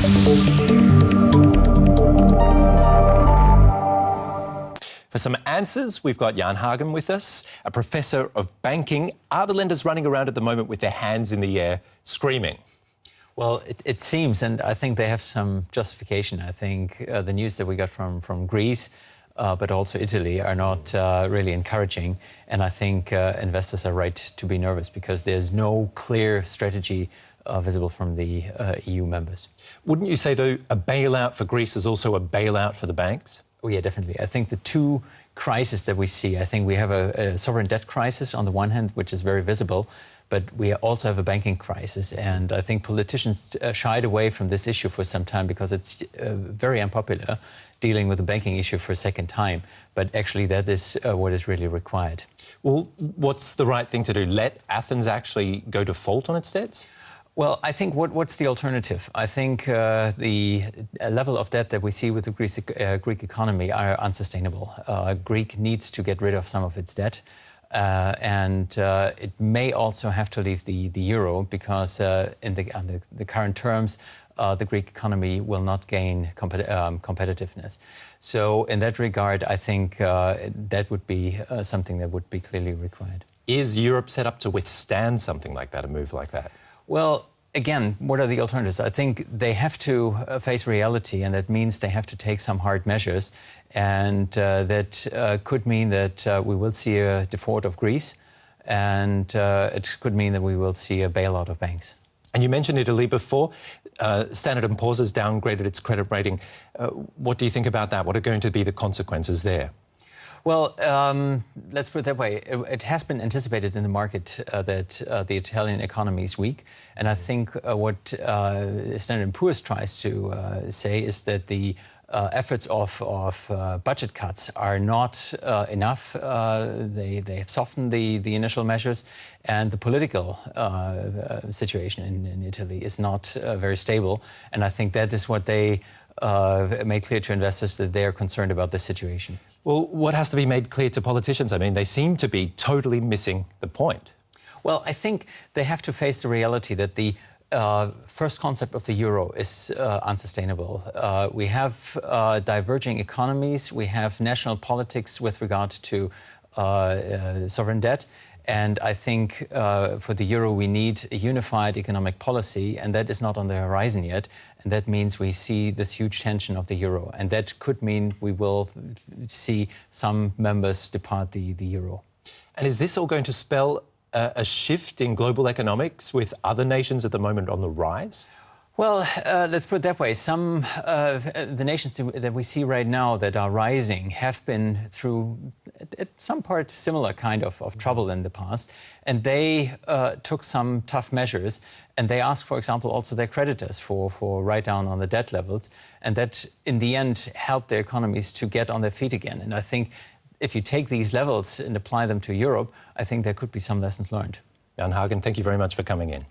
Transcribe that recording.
For some answers, we've got Jan Hagen with us, a professor of banking. Are the lenders running around at the moment with their hands in the air, screaming? Well, it seems, and I think they have some justification. I think the news that we got from Greece, but also Italy, are not really encouraging. And I think investors are right to be nervous because there's no clear strategy visible from the EU members. Wouldn't you say, though, a bailout for Greece is also a bailout for the banks? Oh, yeah, definitely. I think the two crises that we see, I think we have a sovereign debt crisis on the one hand, which is very visible, but we also have a banking crisis. And I think politicians shied away from this issue for some time because it's very unpopular dealing with the banking issue for a second time. But actually, that is what is really required. Well, what's the right thing to do? Let Athens actually go default on its debts? Well, I think what's the alternative? I think the level of debt that we see with the Greek economy are unsustainable. Greece needs to get rid of some of its debt. And it may also have to leave the euro because in the current terms, the Greek economy will not gain competitiveness. So in that regard, I think that would be something that would be clearly required. Is Europe set up to withstand something like that, a move like that? Well, again, what are the alternatives? I think they have to face reality, and that means they have to take some hard measures. And that could mean that we will see a default of Greece, and it could mean that we will see a bailout of banks. And you mentioned Italy before. Standard & Poor's has downgraded its credit rating. What do you think about that? What are going to be the consequences there? Well, let's put it that way. It has been anticipated in the market that the Italian economy is weak. And I think what Standard & Poor's tries to say is that the efforts of budget cuts are not enough. They have softened the initial measures. And the political situation in Italy is not very stable. And I think that is what they made clear to investors, that they are concerned about this situation. Well, what has to be made clear to politicians? I mean, they seem to be totally missing the point. Well, I think they have to face the reality that the first concept of the euro is unsustainable. We have diverging economies. We have national politics with regard to sovereign debt. And I think for the euro, we need a unified economic policy, and that is not on the horizon yet. And that means we see this huge tension of the euro. And that could mean we will see some members depart the euro. And is this all going to spell a shift in global economics with other nations at the moment on the rise? Well, let's put it that way. Some the nations that we see right now that are rising have been through, at some part, similar kind of trouble in the past. And they took some tough measures. And they asked, for example, also their creditors for write-down on the debt levels. And that, in the end, helped their economies to get on their feet again. And I think if you take these levels and apply them to Europe, I think there could be some lessons learned. Jan Hagen, thank you very much for coming in.